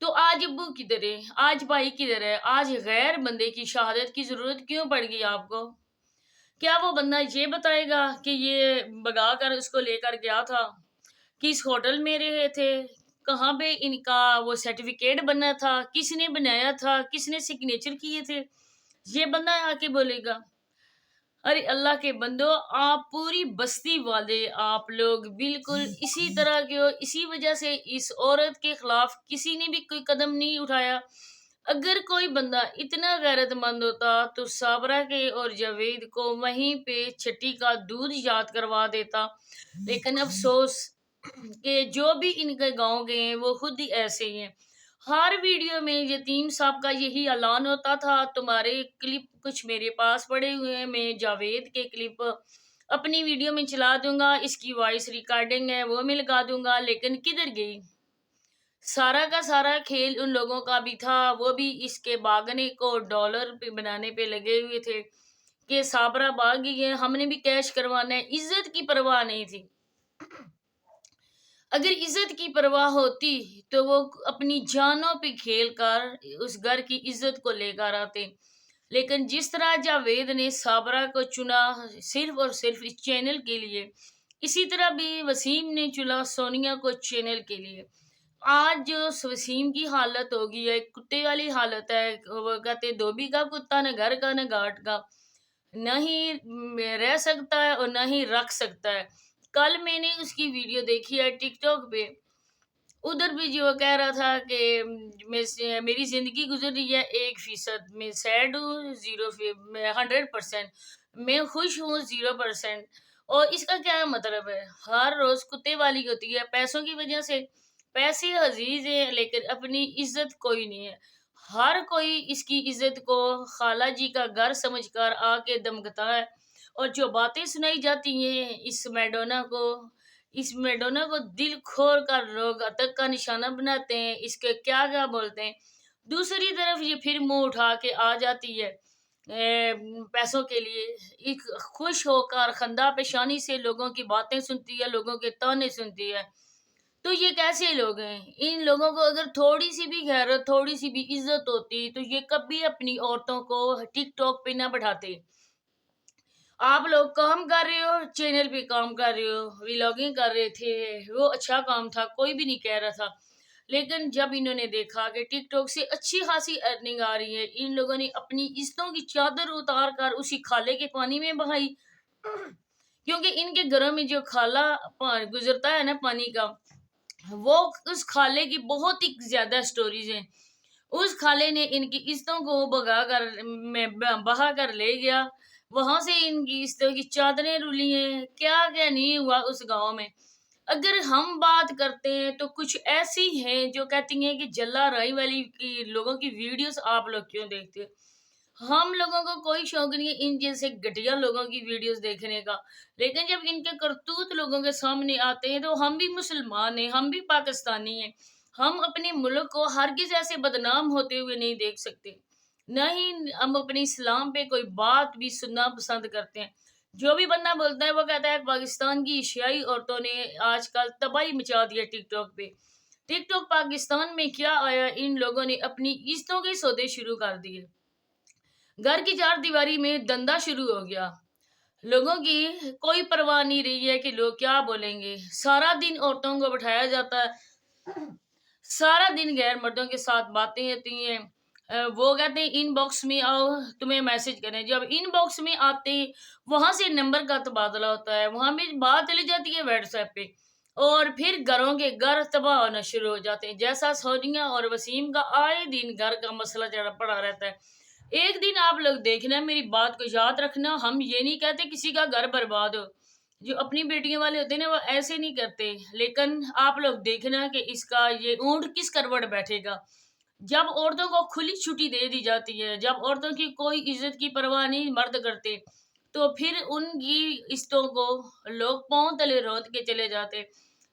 تو آج ابو کدھر ہے، آج بھائی کدھر ہے، آج غیر بندے کی شہادت کی ضرورت کیوں پڑ گئی آپ کو؟ کیا وہ بندہ یہ بتائے گا کہ یہ بگا کر اس کو لے کر گیا تھا، کس ہوٹل میں رہے تھے، کہاں پہ ان کا وہ سرٹیفکیٹ بنا تھا، کس نے بنایا تھا، کس نے سگنیچر کیے تھے؟ یہ بندہ آ کے بولے گا؟ ارے اللہ کے بندو، آپ پوری بستی والے آپ لوگ بالکل اسی طرح کے ہو، اسی وجہ سے اس عورت کے خلاف کسی نے بھی کوئی قدم نہیں اٹھایا۔ اگر کوئی بندہ اتنا غیرت مند ہوتا تو صابرہ کے اور جاوید کو وہیں پہ چھٹی کا دودھ یاد کروا دیتا، لیکن افسوس کہ جو بھی ان کے گاؤں گئے ہیں وہ خود ہی ایسے ہی ہیں۔ ہر ویڈیو میں یتیم صاحب کا یہی اعلان ہوتا تھا، تمہارے کلپ کچھ میرے پاس پڑے ہوئے ہیں، میں جاوید کے کلپ اپنی ویڈیو میں چلا دوں گا، اس کی وائس ریکارڈنگ ہے وہ میں لگا دوں گا، لیکن کدھر گئی؟ سارا کا سارا کھیل ان لوگوں کا بھی تھا، وہ بھی اس کے باگنے کو ڈالر پہ بنانے پہ لگے ہوئے تھے کہ صابرہ بھاگ گئی ہے، ہم نے بھی کیش کروانا ہے، عزت کی پرواہ نہیں تھی۔ اگر عزت کی پرواہ ہوتی تو وہ اپنی جانوں پہ کھیل کر اس گھر کی عزت کو لے کر آتے، لیکن جس طرح جاوید نے صابرہ کو چنا صرف اور صرف اس چینل کے لیے، اسی طرح بھی وسیم نے چنا سونیا کو چینل کے لیے۔ آج جو وسیم کی حالت ہوگی ہے کتے والی حالت ہے، وہ کہتے دھوبی کا کتا نہ گھر کا نہ گھاٹ کا، نہ ہی رہ سکتا ہے اور نہ ہی رکھ سکتا ہے۔ کل میں نے اس کی ویڈیو دیکھی ہے ٹک ٹاک پہ، ادھر بھی جو کہہ رہا تھا کہ میری زندگی گزر رہی ہے 1%، میں سیڈ ہوں 100%، میں خوش ہوں 0%۔ اور اس کا کیا مطلب ہے؟ ہر روز کتے والی ہوتی ہے پیسوں کی وجہ سے، پیسے عزیز ہیں لیکن اپنی عزت کوئی نہیں ہے۔ ہر کوئی اس کی عزت کو خالہ جی کا گھر سمجھ کر آ کے دمکتا ہے، اور جو باتیں سنائی جاتی ہیں اس میڈونا کو دل کھور کر لوگ اتک کا نشانہ بناتے ہیں، اس کے کیا کیا بولتے ہیں۔ دوسری طرف یہ پھر منہ اٹھا کے آ جاتی ہے پیسوں کے لیے، ایک خوش ہو کر خندہ پیشانی سے لوگوں کی باتیں سنتی ہے، لوگوں کے تانے سنتی ہے۔ تو یہ کیسے لوگ ہیں؟ ان لوگوں کو اگر تھوڑی سی بھی غیرت، تھوڑی سی بھی عزت ہوتی تو یہ کبھی اپنی عورتوں کو ٹک ٹاک پہ نہ بٹھاتے۔ آپ لوگ کام کر رہے ہو، چینل پہ کام کر رہے ہو، ولاگنگ کر رہے تھے، وہ اچھا کام تھا، کوئی بھی نہیں کہہ رہا تھا، لیکن جب انہوں نے دیکھا کہ ٹک ٹاک سے اچھی خاصی ارننگ آ رہی ہے، ان لوگوں نے اپنی عزتوں کی چادر اتار کر اسی کھالے کے پانی میں بہائی، کیونکہ ان کے گھروں میں جو کھالا گزرتا ہے نا پانی کا، وہ اس کھالے کی بہت ہی زیادہ سٹوریز ہیں۔ اس کھالے نے ان کی عزتوں کو بہا کر لے گیا، وہاں سے ان کی عزتوں کی چادریں رلی ہیں، کیا کیا نہیں ہوا اس گاؤں میں۔ اگر ہم بات کرتے ہیں تو کچھ ایسی ہیں جو کہتی ہیں کہ جلا رائی والی کی لوگوں کی ویڈیوز آپ لوگ کیوں دیکھتے ہیں؟ ہم لوگوں کو کوئی شوق نہیں ہے ان جیسے گھٹیا لوگوں کی ویڈیوز دیکھنے کا، لیکن جب ان کے کرتوت لوگوں کے سامنے آتے ہیں تو ہم بھی مسلمان ہیں، ہم بھی پاکستانی ہیں، ہم اپنے ملک کو ہرگز ایسے بدنام ہوتے ہوئے نہیں دیکھ سکتے، نہ ہی ہم اپنے اسلام پہ کوئی بات بھی سننا پسند کرتے ہیں۔ جو بھی بندہ بولتا ہے وہ کہتا ہے پاکستان کی ایشیائی عورتوں نے آج کل تباہی مچا دی ہے ٹک ٹاک پہ۔ ٹک ٹاک پاکستان میں کیا آیا؟ ان لوگوں نے اپنی عزتوں کے سودے شروع کر دیے، گھر کی چار دیواری میں دندہ شروع ہو گیا، لوگوں کی کوئی پرواہ نہیں رہی ہے کہ لوگ کیا بولیں گے، سارا دن عورتوں کو بٹھایا جاتا ہے، سارا دن غیر مردوں کے ساتھ باتیں ہوتی ہیں، وہ کہتے ہیں ان باکس میں آؤ تمہیں میسج کریں، جب ان باکس میں آتے وہاں سے نمبر کا تبادلہ ہوتا ہے، وہاں بھی بات چلی جاتی ہے واٹس ایپ پہ، اور پھر گھروں کے گھر تباہ ہونا شروع ہو جاتے ہیں، جیسا سونیا اور وسیم کا آئے دن گھر کا مسئلہ چڑھا پڑا رہتا ہے۔ ایک دن آپ لوگ دیکھنا، میری بات کو یاد رکھنا، ہم یہ نہیں کہتے کسی کا گھر برباد ہو، جو اپنی بیٹیاں والے ہوتے ہیں نا وہ ایسے نہیں کرتے، لیکن آپ لوگ دیکھنا کہ اس کا یہ اونٹ کس کروٹ بیٹھے گا۔ جب عورتوں کو کھلی چھٹی دے دی جاتی ہے، جب عورتوں کی کوئی عزت کی پرواہ نہیں مرد کرتے، تو پھر ان کی عزتوں کو لوگ پاؤں تلے روت کے چلے جاتے۔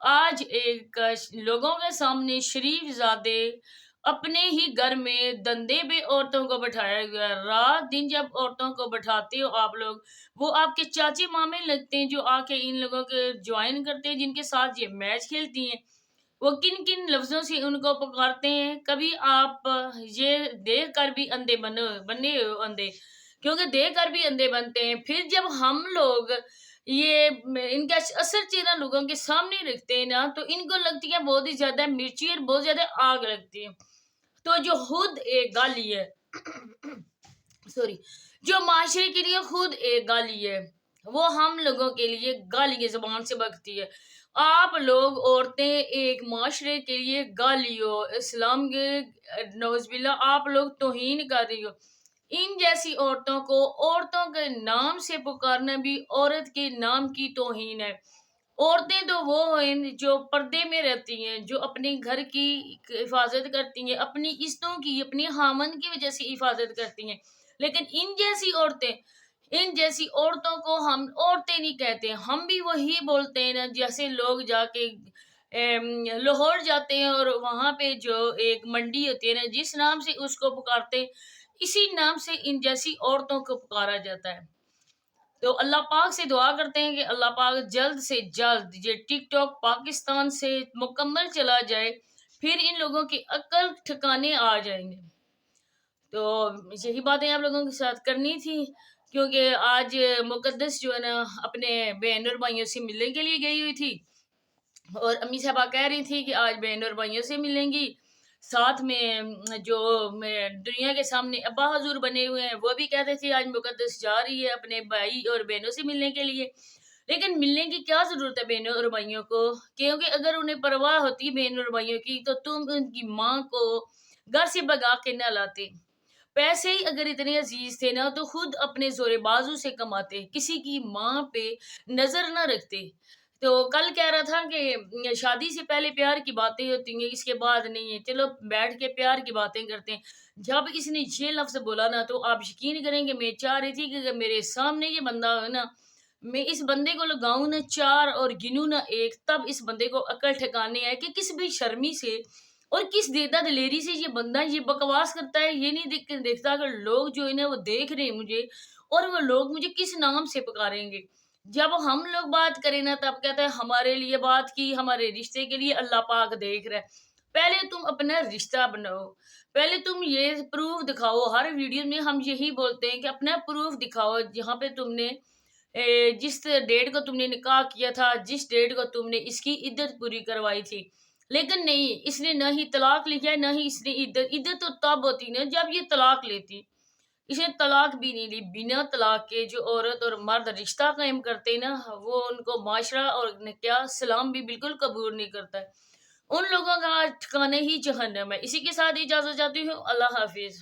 آج ایک لوگوں کے سامنے شریف زادے اپنے ہی گھر میں دندے پہ عورتوں کو بٹھایا گیا ہے، رات دن جب عورتوں کو بٹھاتے ہو آپ لوگ، وہ آپ کے چاچے مامے لگتے ہیں جو آ کے ان لوگوں کے جوائن کرتے ہیں، جن کے ساتھ یہ میچ کھیلتی ہیں۔ وہ کن کن لفظوں سے ان کو پکارتے ہیں. کبھی آپ یہ دیکھ کر بھی اندھے بنے ہو اندھے، کیونکہ دیکھ کر بھی اندھے بنتے ہیں. پھر جب ہم لوگ یہ ان کا اثر چہرہ لوگوں کے سامنے رکھتے ہیں نا، تو ان کو لگتی ہے بہت ہی زیادہ مرچی اور بہت زیادہ آگ لگتی ہے. تو جو خود ایک گالی ہے سوری جو معاشرے کے لیے خود ایک گالی ہے، وہ ہم لوگوں کے لیے گالی کی زبان سے بکتی ہے. آپ لوگ عورتیں ایک معاشرے کے لیے گالی ہو، اسلام کے نوز باللہ آپ لوگ توہین کر رہی ہو. ان جیسی عورتوں کو عورتوں کے نام سے پکارنا بھی عورت کے نام کی توہین ہے. عورتیں تو وہ ہیں جو پردے میں رہتی ہیں، جو اپنے گھر کی حفاظت کرتی ہیں، اپنی عزتوں کی، اپنی خامن کی وجہ سے حفاظت کرتی ہیں. لیکن ان جیسی عورتوں کو ہم عورتیں نہیں کہتے. ہم بھی وہی بولتے ہیں نا جیسے لوگ جا کے لاہور جاتے ہیں اور وہاں پہ جو ایک منڈی ہوتی ہے نا، جس نام سے اس کو پکارتے ہیں، اسی نام سے ان جیسی عورتوں کو پکارا جاتا ہے. تو اللہ پاک سے دعا کرتے ہیں کہ اللہ پاک جلد سے جلد یہ ٹک ٹاک پاکستان سے مکمل چلا جائے، پھر ان لوگوں کی عقل ٹھکانے آ جائیں گے. تو یہی باتیں آپ لوگوں کے ساتھ کرنی تھی، کیونکہ آج مقدس جو ہے نا اپنے بہن اور بھائیوں سے ملنے کے لیے گئی ہوئی تھی، اور امی صاحبہ کہہ رہی تھی کہ آج بہن اور بھائیوں سے ملیں گی. ساتھ میں جو دنیا کے سامنے ابا حضور بنے ہوئے ہیں، وہ بھی کہتے تھے آج مقدس جا رہی ہے اپنے بھائی اور بہنوں سے ملنے کے لیے. لیکن ملنے کی کیا ضرورت ہے بہنوں اور بھائیوں کو؟ کیونکہ اگر انہیں پرواہ ہوتی بہنوں اور بھائیوں کی تو تم ان کی ماں کو گھر سے بگا کے نہ لاتے. پیسے ہی اگر اتنے عزیز تھے نا تو خود اپنے زور بازو سے کماتے، کسی کی ماں پہ نظر نہ رکھتے. تو کل کہہ رہا تھا کہ شادی سے پہلے پیار کی باتیں ہوتی ہیں، اس کے بعد نہیں ہے. چلو بیٹھ کے پیار کی باتیں کرتے ہیں. جب اس نے یہ لفظ بولا نا تو آپ یقین کریں کہ میں چاہ رہی تھی کہ اگر میرے سامنے یہ بندہ ہو نا، میں اس بندے کو لگاؤں نا چار اور گنوں نا ایک، تب اس بندے کو عقل ٹھکانے ہے کہ کس بھی شرمی سے اور کس دیتا دلیری سے یہ بندہ یہ بکواس کرتا ہے. یہ نہیں دیکھتا کہ لوگ جو ہے نا وہ دیکھ رہے ہیں مجھے، اور وہ لوگ مجھے کس نام سے پکاریں گے. جب ہم لوگ بات کریں نا تب کہتا ہے ہمارے لیے بات کی، ہمارے رشتے کے لیے اللہ پاک دیکھ رہا ہے. پہلے تم اپنا رشتہ بناؤ، پہلے تم یہ پروف دکھاؤ. ہر ویڈیو میں ہم یہی بولتے ہیں کہ اپنا پروف دکھاؤ، جہاں پہ تم نے جس ڈیٹ کو تم نے نکاح کیا تھا، جس ڈیٹ کو تم نے اس کی عدت پوری کروائی تھی. لیکن نہیں، اس نے نہ ہی طلاق لکھا ہے، نہ ہی اس نے عدت تو تب ہوتی نا جب یہ طلاق لیتی. اس نے طلاق بھی نہیں لی. بنا طلاق کے جو عورت اور مرد رشتہ قائم کرتے نا، وہ ان کو معاشرہ اور کیا سلام بھی بالکل قبول نہیں کرتا ہے. ان لوگوں کا ٹھکانے ہی جہنم ہے. اسی کے ساتھ اجازت چاہتی ہوں. اللہ حافظ.